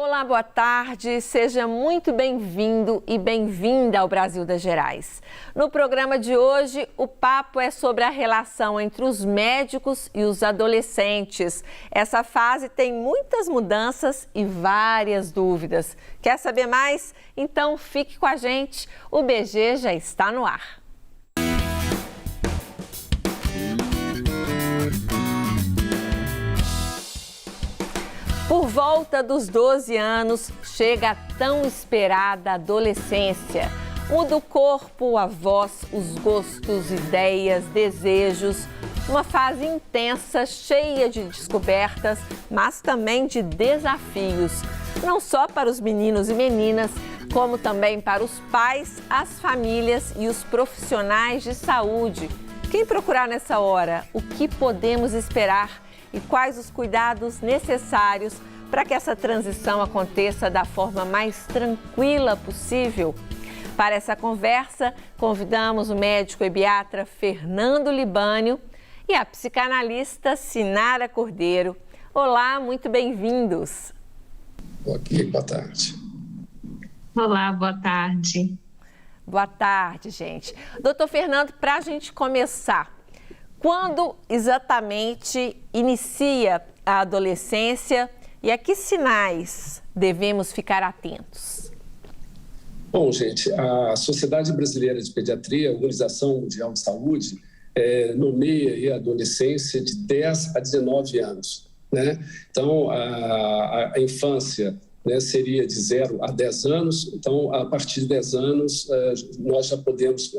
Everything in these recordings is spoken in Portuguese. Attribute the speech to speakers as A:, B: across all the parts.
A: Olá, boa tarde, seja muito bem-vindo e bem-vinda ao Brasil das Gerais. No programa de hoje, o papo é sobre a relação entre os médicos e os adolescentes. Essa fase tem muitas mudanças e várias dúvidas. Quer saber mais? Então fique com a gente, o BG já está no ar. Por volta dos 12 anos, chega a tão esperada adolescência. Muda o corpo, a voz, os gostos, ideias, desejos. Uma fase intensa, cheia de descobertas, mas também de desafios. Não só para os meninos e meninas, como também para os pais, as famílias e os profissionais de saúde. Quem procurar nessa hora? O que podemos esperar? E quais os cuidados necessários para que essa transição aconteça da forma mais tranquila possível? Para essa conversa, convidamos o médico ebiatra Fernando Libânio e a psicanalista Sinara Cordeiro. Olá, muito bem-vindos.
B: Ok, boa tarde.
C: Olá, boa tarde.
A: Boa tarde, gente. Doutor Fernando, para a gente começar, quando exatamente inicia a adolescência e a que sinais devemos ficar atentos?
B: Bom, gente, a Sociedade Brasileira de Pediatria, a Organização Mundial de Saúde, nomeia a adolescência de 10 a 19 anos, né? Então, a infância, né, seria de 0 a 10 anos, então, a partir de 10 anos, nós já podemos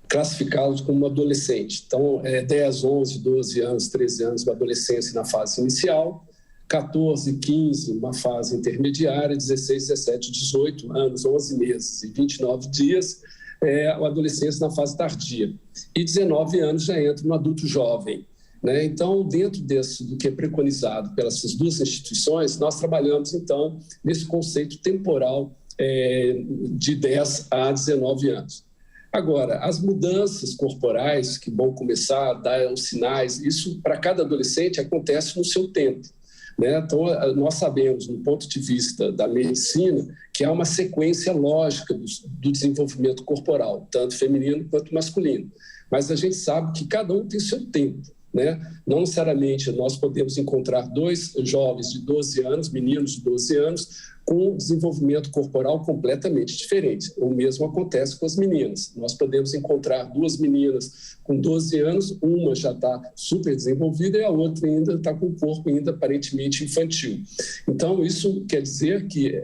B: classificá-los como adolescente. Então, 10, 11, 12 anos, 13 anos, uma adolescência na fase inicial, 14, 15, uma fase intermediária, 16, 17, 18 anos, 11 meses e 29 dias, a adolescência na fase tardia. E 19 anos já entra no adulto jovem, né? Então, dentro do que é preconizado pelas duas instituições, nós trabalhamos, então, nesse conceito temporal de 10 a 19 anos. Agora, as mudanças corporais que vão começar a dar os sinais, isso para cada adolescente acontece no seu tempo, né? Então, nós sabemos, do ponto de vista da medicina, que há uma sequência lógica do desenvolvimento corporal, tanto feminino quanto masculino. Mas a gente sabe que cada um tem seu tempo, né? Não necessariamente nós podemos encontrar dois jovens de 12 anos, meninos de 12 anos, com desenvolvimento corporal completamente diferente. O mesmo acontece com as meninas. Nós podemos encontrar duas meninas com 12 anos, uma já está super desenvolvida e a outra ainda está com o corpo ainda aparentemente infantil. Então, isso quer dizer que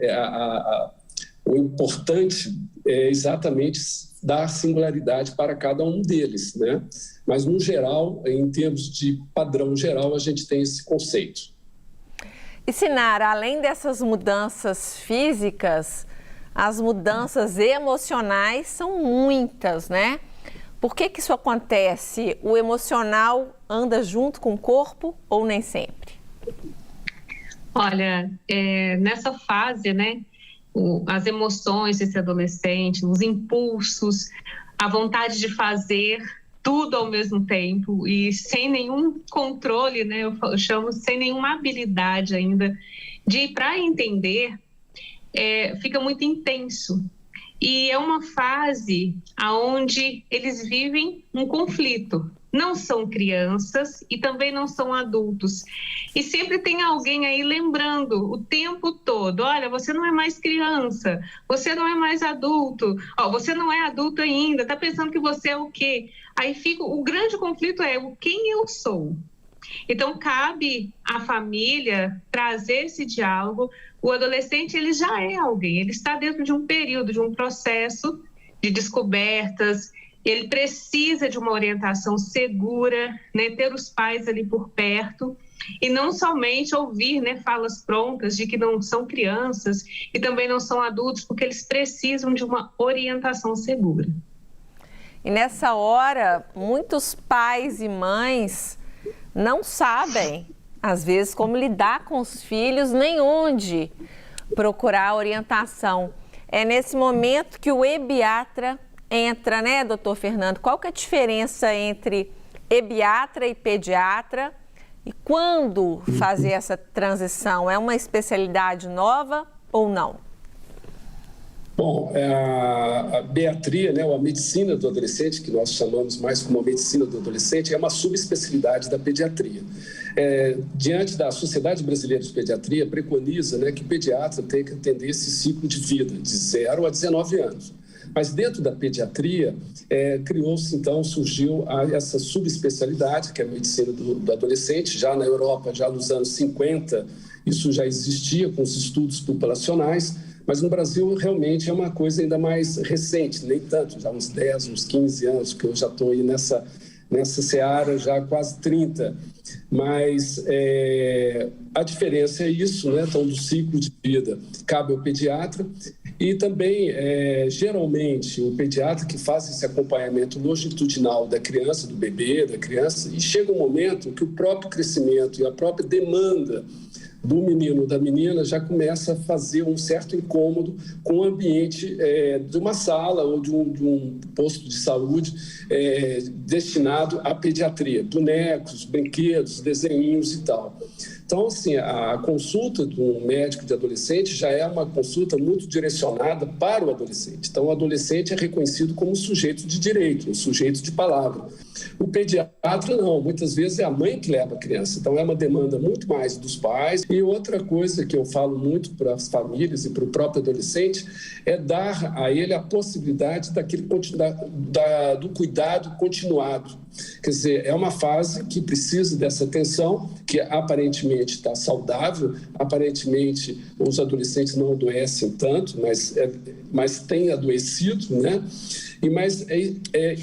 B: o importante é exatamente dar singularidade para cada um deles, né? Mas, no geral, em termos de padrão geral, a gente tem esse conceito.
A: E, Sinara, além dessas mudanças físicas, as mudanças emocionais são muitas, né? Por que isso acontece? O emocional anda junto com o corpo ou nem sempre?
C: Olha, nessa fase, né, as emoções desse adolescente, os impulsos, a vontade de fazer tudo ao mesmo tempo e sem nenhum controle, né? Eu chamo sem nenhuma habilidade ainda para entender, fica muito intenso. E é uma fase onde eles vivem um conflito. Não são crianças e também não são adultos. E sempre tem alguém aí lembrando o tempo todo: olha, você não é mais criança, você não é mais adulto, você não é adulto ainda, está pensando que você é o quê? Aí fica, o grande conflito é quem eu sou. Então, cabe à família trazer esse diálogo. O adolescente, ele já é alguém, ele está dentro de um período, de um processo de descobertas. Ele precisa de uma orientação segura, né? Ter os pais ali por perto e não somente ouvir, né, falas prontas de que não são crianças e também não são adultos, porque eles precisam de uma orientação segura.
A: E nessa hora, muitos pais e mães não sabem, às vezes, como lidar com os filhos, nem onde procurar orientação. É nesse momento que o ebiatra entra, né, doutor Fernando? Qual que é a diferença entre ebiatra e pediatra? E quando fazer essa transição? É uma especialidade nova ou não?
B: Bom, a pediatria, né, ou a medicina do adolescente, que nós chamamos mais como a medicina do adolescente, é uma subespecialidade da pediatria. Diante da Sociedade Brasileira de Pediatria, preconiza, né, que o pediatra tem que atender esse ciclo de vida, de 0 a 19 anos. Mas dentro da pediatria, criou-se, então, surgiu essa subespecialidade, que é a medicina do adolescente. Já na Europa, já nos anos 50, isso já existia com os estudos populacionais, mas no Brasil realmente é uma coisa ainda mais recente, nem tanto, já uns 10, uns 15 anos, que eu já estou aí nessa seara já há quase 30. Mas a diferença é isso, né? Então, do ciclo de vida cabe ao pediatra e também, geralmente, o pediatra que faz esse acompanhamento longitudinal da criança, do bebê, da criança, e chega um momento que o próprio crescimento e a própria demanda do menino, da menina, já começa a fazer um certo incômodo com o ambiente de uma sala ou de um posto de saúde destinado à pediatria, bonecos, brinquedos, desenhinhos e tal. Então, assim, a consulta de um médico de adolescente já é uma consulta muito direcionada para o adolescente. Então, o adolescente é reconhecido como um sujeito de direito, um sujeito de palavra. O pediatra não, muitas vezes é a mãe que leva a criança. Então, é uma demanda muito mais dos pais. E outra coisa que eu falo muito para as famílias e para o próprio adolescente é dar a ele a possibilidade do cuidado continuado. Quer dizer, é uma fase que precisa dessa atenção, que aparentemente está saudável, aparentemente os adolescentes não adoecem tanto, mas têm adoecido, né? Mas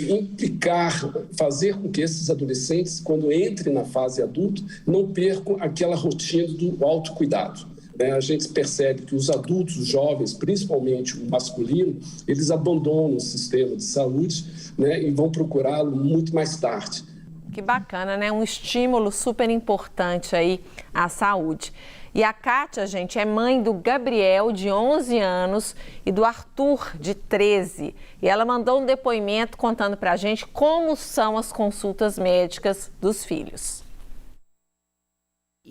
B: implicar, fazer com que esses adolescentes, quando entrem na fase adulta, não percam aquela rotina do autocuidado. A gente percebe que os adultos, os jovens, principalmente o masculino, eles abandonam o sistema de saúde, né, e vão procurá-lo muito mais tarde.
A: Que bacana, né? Um estímulo super importante aí à saúde. E a Kátia, gente, é mãe do Gabriel, de 11 anos, e do Arthur, de 13. E ela mandou um depoimento contando pra gente como são as consultas médicas dos filhos.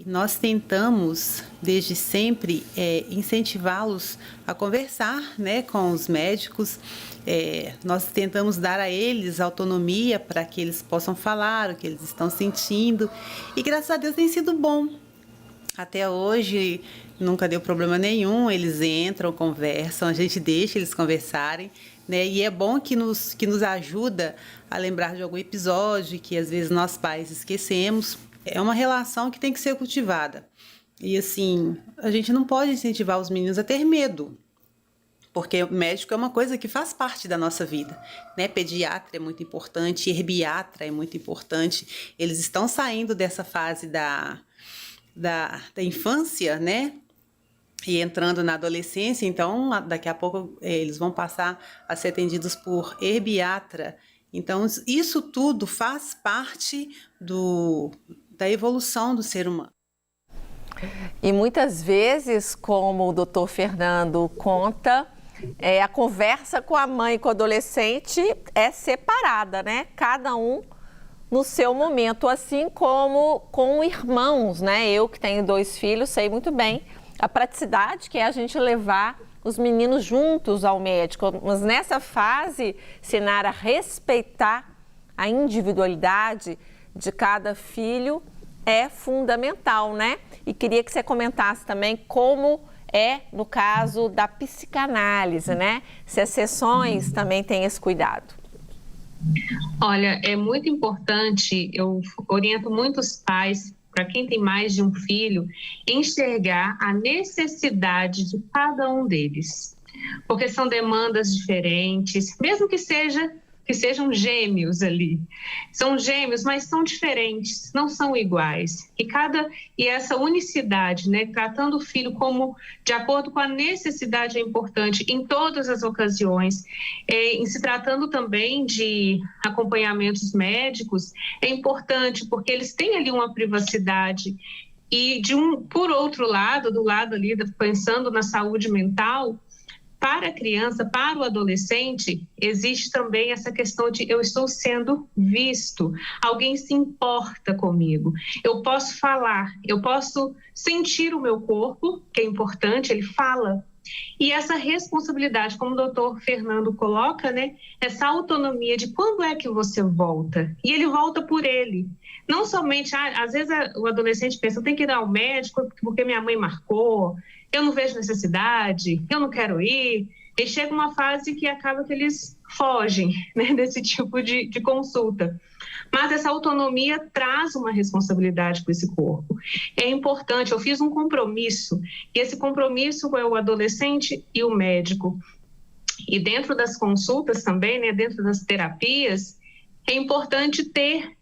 D: Nós tentamos, desde sempre, incentivá-los a conversar, né, com os médicos. Nós tentamos dar a eles autonomia para que eles possam falar o que eles estão sentindo. E, graças a Deus, tem sido bom. Até hoje, nunca deu problema nenhum. Eles entram, conversam, a gente deixa eles conversarem, né? E é bom que nos ajuda a lembrar de algum episódio que, às vezes, nós pais esquecemos. É uma relação que tem que ser cultivada. E, assim, a gente não pode incentivar os meninos a ter medo, porque o médico é uma coisa que faz parte da nossa vida, né? Pediatra é muito importante, herbiatra é muito importante. Eles estão saindo dessa fase da infância, né? E entrando na adolescência, então, daqui a pouco eles vão passar a ser atendidos por herbiatra. Então, isso tudo faz parte da evolução do ser humano.
A: E muitas vezes, como o doutor Fernando conta, a conversa com a mãe e com o adolescente é separada, né? Cada um no seu momento, assim como com irmãos, né? Eu que tenho 2 filhos, sei muito bem a praticidade que é a gente levar os meninos juntos ao médico. Mas nessa fase, Sinara, respeitar a individualidade de cada filho é fundamental, né? E queria que você comentasse também como no caso da psicanálise, né? Se as sessões também têm esse cuidado.
C: Olha, é muito importante, eu oriento muitos pais, para quem tem mais de um filho, enxergar a necessidade de cada um deles. Porque são demandas diferentes, mesmo que sejam gêmeos ali. São gêmeos, mas são diferentes, não são iguais. E essa unicidade, né, tratando o filho como de acordo com a necessidade é importante em todas as ocasiões. Em se tratando também de acompanhamentos médicos, é importante porque eles têm ali uma privacidade. E por outro lado, do lado ali, pensando na saúde mental, para a criança, para o adolescente, existe também essa questão de eu estou sendo visto, alguém se importa comigo, eu posso falar, eu posso sentir o meu corpo, que é importante, ele fala. E essa responsabilidade, como o doutor Fernando coloca, né, essa autonomia de quando é que você volta, e ele volta por ele. Não somente, às vezes o adolescente pensa, eu tenho que ir ao médico porque minha mãe marcou, eu não vejo necessidade, eu não quero ir. E chega uma fase que acaba que eles fogem, né, desse tipo de consulta. Mas essa autonomia traz uma responsabilidade para esse corpo. É importante, eu fiz um compromisso, e esse compromisso é o adolescente e o médico. E dentro das consultas também, né, dentro das terapias, é importante ter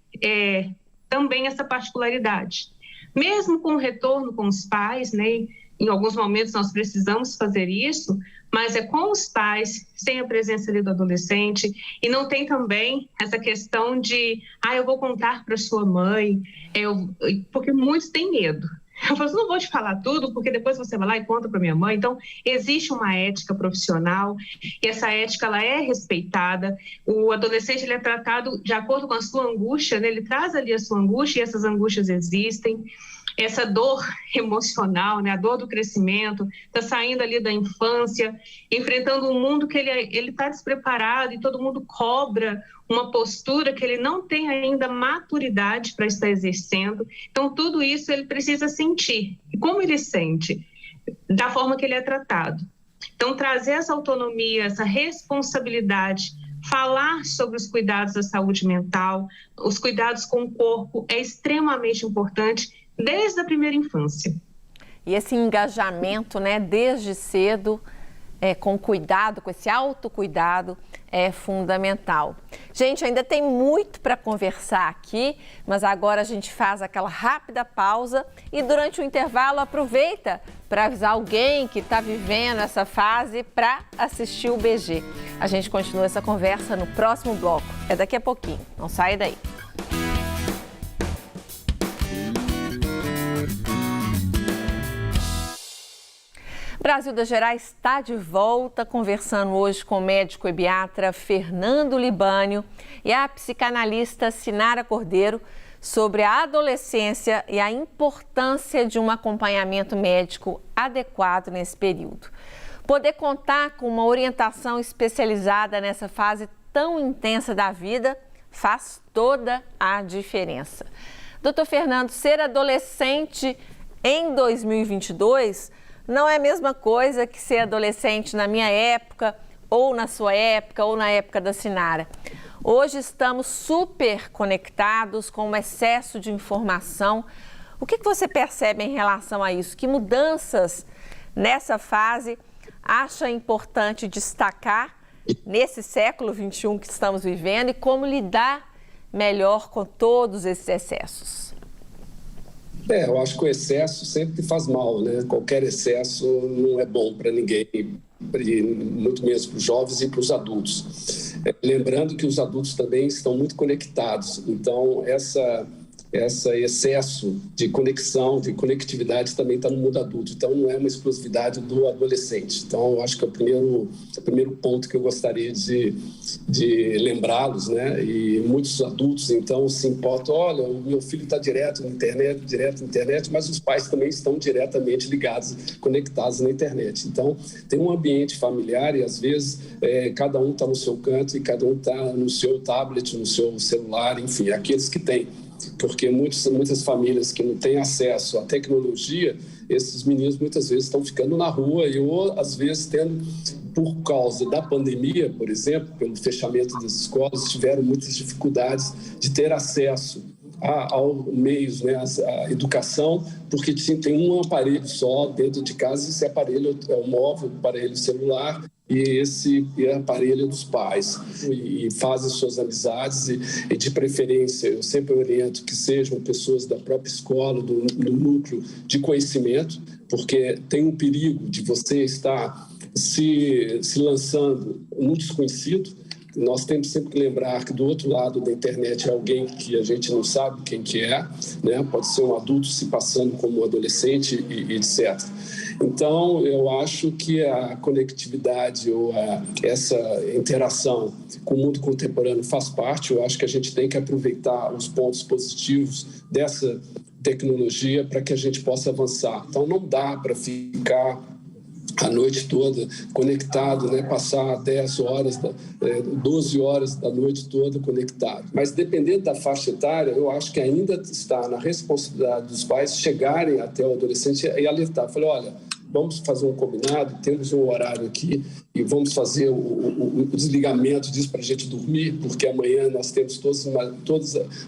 C: também essa particularidade. Mesmo com o retorno com os pais, né, em alguns momentos nós precisamos fazer isso, mas é com os pais, sem a presença ali do adolescente, e não tem também essa questão de, eu vou contar para sua mãe, porque muitos têm medo. Eu falo, não vou te falar tudo, porque depois você vai lá e conta para minha mãe. Então, existe uma ética profissional, e essa ética ela é respeitada. O adolescente ele é tratado de acordo com a sua angústia, né? Ele traz ali a sua angústia, e essas angústias existem. Essa dor emocional, né, a dor do crescimento, está saindo ali da infância, enfrentando um mundo que ele está despreparado e todo mundo cobra uma postura que ele não tem ainda maturidade para estar exercendo. Então, tudo isso ele precisa sentir. E como ele sente? Da forma que ele é tratado. Então, trazer essa autonomia, essa responsabilidade, falar sobre os cuidados da saúde mental, os cuidados com o corpo é extremamente importante desde a primeira infância.
A: E esse engajamento, né, desde cedo, com cuidado, com esse autocuidado, é fundamental. Gente, ainda tem muito para conversar aqui, mas agora a gente faz aquela rápida pausa e durante o intervalo aproveita para avisar alguém que está vivendo essa fase para assistir o BG. A gente continua essa conversa no próximo bloco. É daqui a pouquinho. Não sai daí. Brasil da Gerais está de volta, conversando hoje com o médico ebiatra Fernando Libânio e a psicanalista Sinara Cordeiro sobre a adolescência e a importância de um acompanhamento médico adequado nesse período. Poder contar com uma orientação especializada nessa fase tão intensa da vida faz toda a diferença. Doutor Fernando, ser adolescente em 2022 não é a mesma coisa que ser adolescente na minha época, ou na sua época, ou na época da Sinara. Hoje estamos super conectados com um excesso de informação. O que você percebe em relação a isso? Que mudanças nessa fase acha importante destacar nesse século XXI que estamos vivendo e como lidar melhor com todos esses excessos?
B: Eu acho que o excesso sempre faz mal, né? Qualquer excesso não é bom para ninguém, muito menos para os jovens e para os adultos. Lembrando que os adultos também estão muito conectados, então esse excesso de conexão, de conectividade também está no mundo adulto, então não é uma exclusividade do adolescente. Então, eu acho que é o primeiro ponto que eu gostaria de lembrá-los, né? E muitos adultos, então, se importam, olha, o meu filho está direto na internet, mas os pais também estão diretamente ligados, conectados na internet. Então, tem um ambiente familiar e, às vezes, cada um está no seu canto e cada um está no seu tablet, no seu celular, enfim, aqueles que têm. Porque muitas famílias que não têm acesso à tecnologia, esses meninos muitas vezes estão ficando na rua ou às vezes tendo, por causa da pandemia, por exemplo, pelo fechamento das escolas, tiveram muitas dificuldades de ter acesso aos meios, né, à educação, porque tem um aparelho só dentro de casa, esse aparelho é o móvel, o aparelho celular, e esse aparelho é dos pais, e fazem suas amizades, e de preferência, eu sempre oriento que sejam pessoas da própria escola, do núcleo de conhecimento, porque tem um perigo de você estar se lançando no desconhecido. Nós temos sempre que lembrar que do outro lado da internet é alguém que a gente não sabe quem que é, né? Pode ser um adulto se passando como um adolescente e etc. Então, eu acho que a conectividade ou essa interação com o mundo contemporâneo faz parte. Eu acho que a gente tem que aproveitar os pontos positivos dessa tecnologia para que a gente possa avançar. Então, não dá para ficar a noite toda conectado, né? Passar 10 horas, 12 horas da noite toda conectado. Mas dependendo da faixa etária, eu acho que ainda está na responsabilidade dos pais chegarem até o adolescente e alertar. Eu falei, olha, vamos fazer um combinado, temos um horário aqui e vamos fazer o desligamento disso para a gente dormir, porque amanhã nós temos todos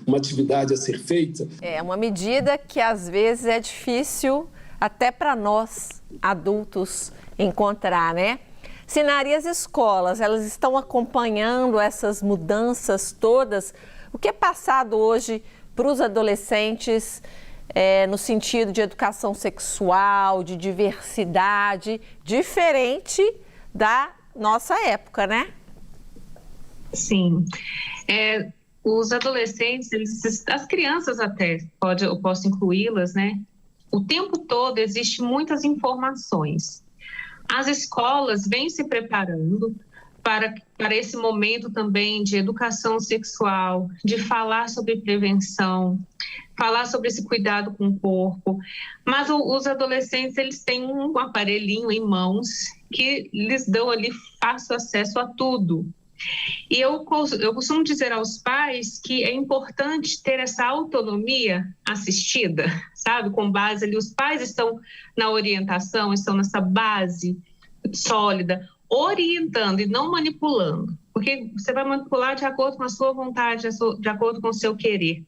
B: uma atividade a ser feita.
A: É uma medida que às vezes é difícil até para nós, adultos, encontrar, né? Sinara, e as escolas, elas estão acompanhando essas mudanças todas? O que é passado hoje para os adolescentes no sentido de educação sexual, de diversidade, diferente da nossa época, né?
C: Sim. Os adolescentes, as crianças até, eu posso incluí-las, né? O tempo todo existe muitas informações. As escolas vêm se preparando para esse momento também de educação sexual, de falar sobre prevenção, falar sobre esse cuidado com o corpo. Mas os adolescentes, eles têm um aparelhinho em mãos que lhes dão ali fácil acesso a tudo. E eu costumo dizer aos pais que é importante ter essa autonomia assistida, sabe? Com base ali, os pais estão na orientação, estão nessa base sólida, orientando e não manipulando, porque você vai manipular de acordo com a sua vontade, de acordo com o seu querer.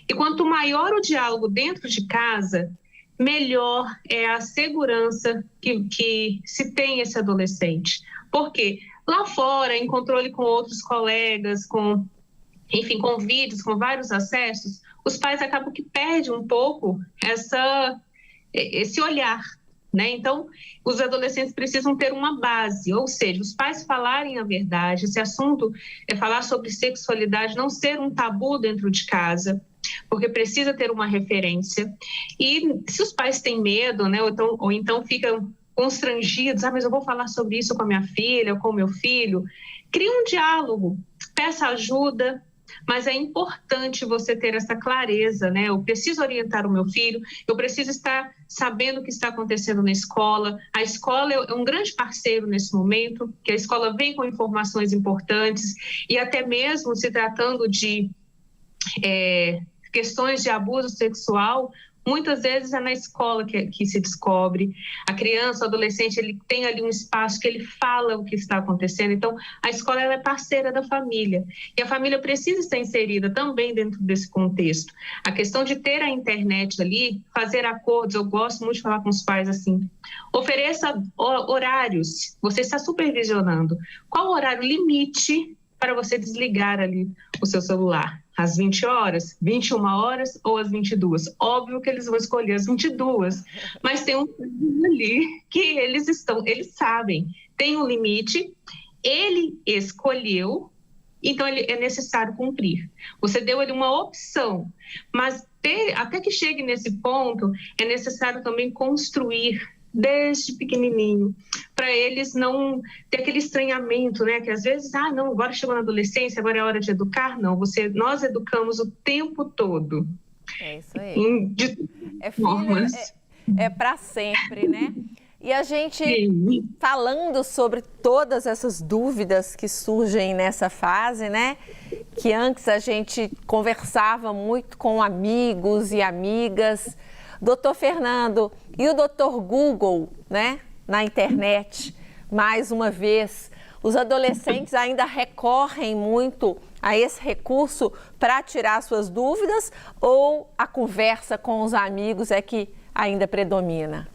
C: E quanto maior o diálogo dentro de casa, melhor é a segurança que se tem esse adolescente. Por quê? Lá fora, em controle com outros colegas, com vídeos, com vários acessos, os pais acabam que perdem um pouco esse olhar, né? Então, os adolescentes precisam ter uma base, ou seja, os pais falarem a verdade. Esse assunto é falar sobre sexualidade, não ser um tabu dentro de casa, porque precisa ter uma referência. E se os pais têm medo, né, ou então ficam constrangidos, mas eu vou falar sobre isso com a minha filha ou com o meu filho, crie um diálogo, peça ajuda, mas é importante você ter essa clareza, né? Eu preciso orientar o meu filho, eu preciso estar sabendo o que está acontecendo na escola. A escola é um grande parceiro nesse momento, que a escola vem com informações importantes e até mesmo se tratando de questões de abuso sexual, muitas vezes é na escola que se descobre. A criança, o adolescente, ele tem ali um espaço que ele fala o que está acontecendo. Então, a escola ela é parceira da família. E a família precisa estar inserida também dentro desse contexto. A questão de ter a internet ali, fazer acordos, eu gosto muito de falar com os pais assim, ofereça horários, você está supervisionando. Qual o horário limite para você desligar ali o seu celular? Às 20 horas, 21 horas ou às 22? Óbvio que eles vão escolher as 22, mas tem um ali que eles sabem, tem um limite, ele escolheu, então é necessário cumprir. Você deu ele uma opção, mas até que chegue nesse ponto, é necessário também construir desde pequenininho, para eles não ter aquele estranhamento, né? Que às vezes, não, agora chegou na adolescência, agora é hora de educar. Não, nós educamos o tempo todo.
A: É isso aí. É para sempre, né? E a gente, falando sobre todas essas dúvidas que surgem nessa fase, né? Que antes a gente conversava muito com amigos e amigas. Doutor Fernando, e o doutor Google, né, na internet, mais uma vez, os adolescentes ainda recorrem muito a esse recurso para tirar suas dúvidas ou a conversa com os amigos é que ainda predomina?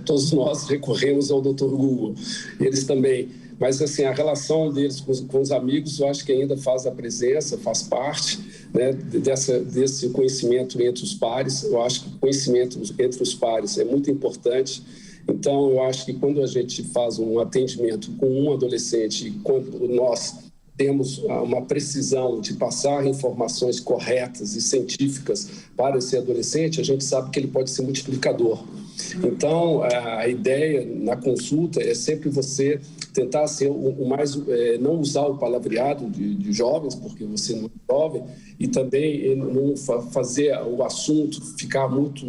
B: Todos nós recorremos ao doutor Google, eles também. Mas, assim, a relação deles com os amigos, eu acho que ainda faz a presença, faz parte, né, desse conhecimento entre os pares. Eu acho que o conhecimento entre os pares é muito importante. Então, eu acho que quando a gente faz um atendimento com um adolescente, e quando nós temos uma precisão de passar informações corretas e científicas para esse adolescente, a gente sabe que ele pode ser multiplicador. Então, a ideia na consulta é sempre você tentar ser não usar o palavreado de jovens, porque você não é jovem, e também não fazer o assunto ficar muito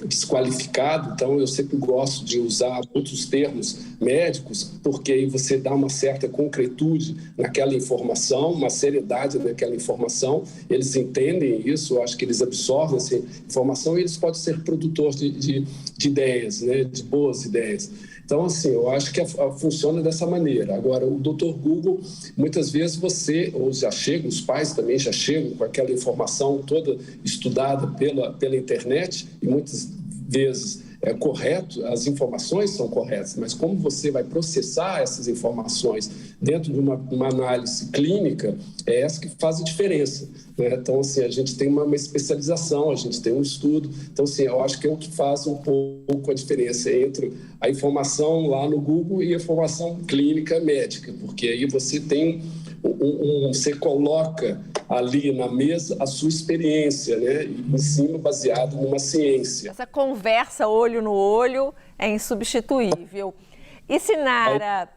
B: desqualificado. Então, eu sempre gosto de usar muitos termos médicos, porque aí você dá uma certa concretude naquela informação, uma seriedade naquela informação. Eles entendem isso, eu acho que eles absorvem essa informação e eles podem ser produtores de ideias, né, de boas ideias. Então, assim, eu acho que funciona dessa maneira. Agora, o Dr. Google, muitas vezes os pais também já chegam com aquela informação toda estudada pela internet, e muitas vezes é correto, as informações são corretas, mas como você vai processar essas informações dentro de uma análise clínica, é essa que faz a diferença, né? Então, assim, a gente tem uma especialização, a gente tem um estudo. Então, assim, eu acho que é o que faz um pouco a diferença entre a informação lá no Google e a informação clínica médica, porque aí você tem você coloca ali na mesa a sua experiência, né? Em cima, baseado numa ciência.
A: Essa conversa olho no olho é insubstituível. E, Sinara,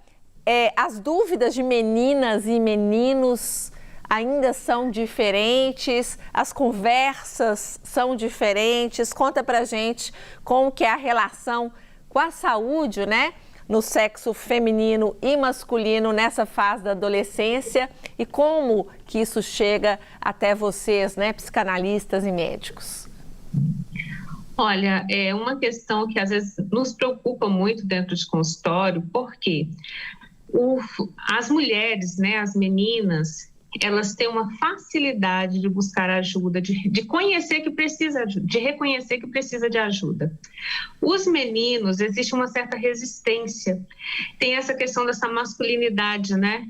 A: as dúvidas de meninas e meninos ainda são diferentes? As conversas são diferentes? Conta pra gente como que é a relação com a saúde, né? No sexo feminino e masculino nessa fase da adolescência e como que isso chega até vocês, né, psicanalistas e médicos?
C: Olha, é uma questão que às vezes nos preocupa muito dentro de consultório, porque as mulheres, né, as meninas, elas têm uma facilidade de buscar ajuda, de conhecer que precisa, de reconhecer que precisa de ajuda. Os meninos, existe uma certa resistência. Tem essa questão dessa masculinidade, né?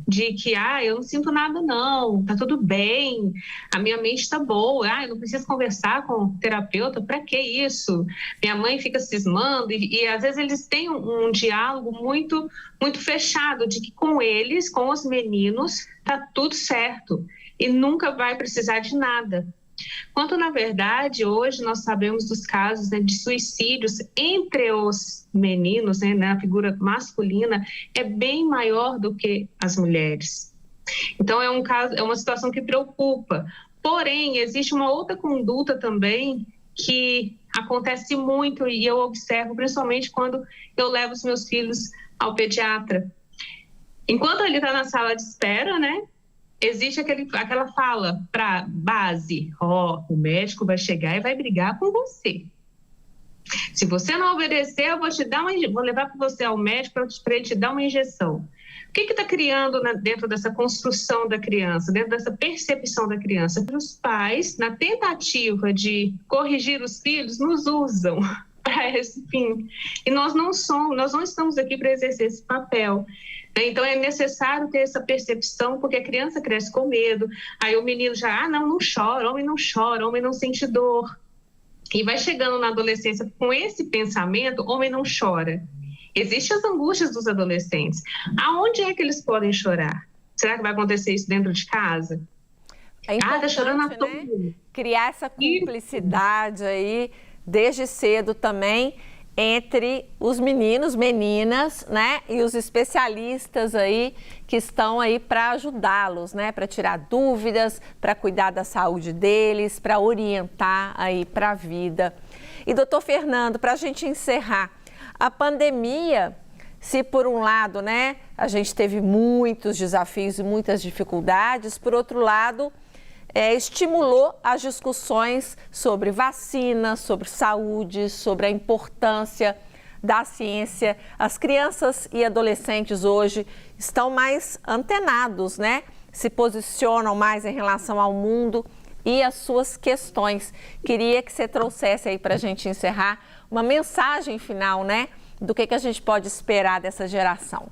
C: De que, eu não sinto nada não, tá tudo bem, a minha mente tá boa, eu não preciso conversar com o terapeuta, para que isso? Minha mãe fica cismando e às vezes eles têm um diálogo muito, muito fechado de que com eles, com os meninos, tá tudo certo e nunca vai precisar de nada. Quando, na verdade, hoje nós sabemos dos casos, né, de suicídios entre os meninos, né, na figura masculina, é bem maior do que as mulheres. Então, é uma situação que preocupa. Porém, existe uma outra conduta também que acontece muito e eu observo, principalmente quando eu levo os meus filhos ao pediatra. Enquanto ele está na sala de espera, né? Existe aquela fala para base, o médico vai chegar e vai brigar com você. Se você não obedecer, eu vou levar para você ao médico para ele te dar uma injeção. O que está criando dentro dessa construção da criança, dentro dessa percepção da criança? Os pais, na tentativa de corrigir os filhos, nos usam para esse fim. E nós não estamos aqui para exercer esse papel. Então, é necessário ter essa percepção, porque a criança cresce com medo. Aí o menino já, não chora, homem não sente dor. E vai chegando na adolescência com esse pensamento, homem não chora. Existem as angústias dos adolescentes. Aonde é que eles podem chorar? Será que vai acontecer isso dentro de casa?
A: É importante,
C: tá chorando à toa.
A: Né? Criar essa cumplicidade aí, desde cedo também, entre os meninos, meninas, né, e os especialistas aí que estão aí para ajudá-los, né, para tirar dúvidas, para cuidar da saúde deles, para orientar aí para a vida. E doutor Fernando, para a gente encerrar, a pandemia, se por um lado, né, a gente teve muitos desafios e muitas dificuldades, por outro lado, estimulou as discussões sobre vacina, sobre saúde, sobre a importância da ciência. As crianças e adolescentes hoje estão mais antenados, né? Se posicionam mais em relação ao mundo e as suas questões. Queria que você trouxesse aí para a gente encerrar uma mensagem final, né? Do que a gente pode esperar dessa geração.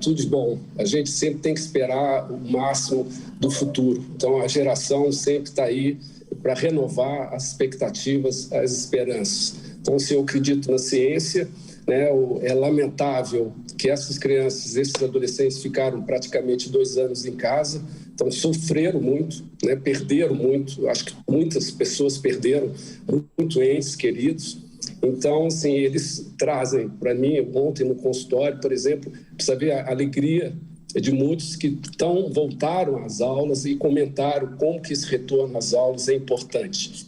B: Tudo de bom. A gente sempre tem que esperar o máximo do futuro. Então, a geração sempre está aí para renovar as expectativas, as esperanças. Então, se eu acredito na ciência, né, é lamentável que essas crianças, esses adolescentes ficaram praticamente 2 anos em casa, Então, sofreram muito, né? Perderam muito. Acho que muitas pessoas perderam muito entes queridos. Então, assim, eles trazem para mim, ontem no consultório, por exemplo, precisa ver a alegria de muitos que voltaram às aulas e comentaram como que esse retorno às aulas é importante.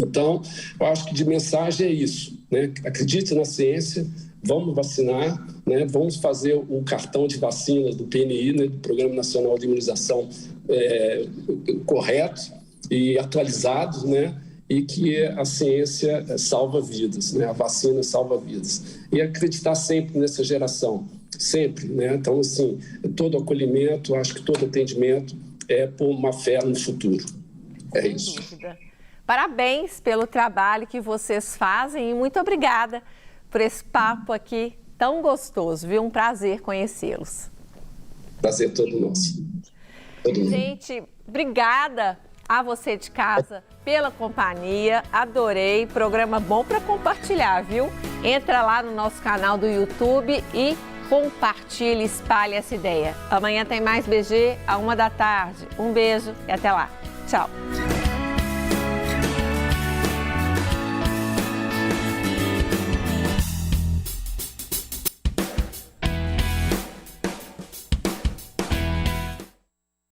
B: Então, eu acho que de mensagem é isso, né? Acredite na ciência, vamos vacinar, né? Vamos fazer o cartão de vacinas do PNI, né? Do Programa Nacional de Imunização correto e atualizado, né? E que a ciência salva vidas, né? A vacina salva vidas. E acreditar sempre nessa geração, sempre, né? Então, assim, todo acolhimento, acho que todo atendimento é por uma fé no futuro. É isso.
A: Sem dúvida. Parabéns pelo trabalho que vocês fazem e muito obrigada por esse papo aqui tão gostoso, viu? Um prazer conhecê-los.
B: Prazer todo nosso.
A: Gente, obrigada a você de casa pela companhia. Adorei, programa bom para compartilhar, viu? Entra lá no nosso canal do YouTube e compartilhe, espalhe essa ideia. Amanhã tem mais BG, à 1h da tarde. Um beijo e até lá. Tchau.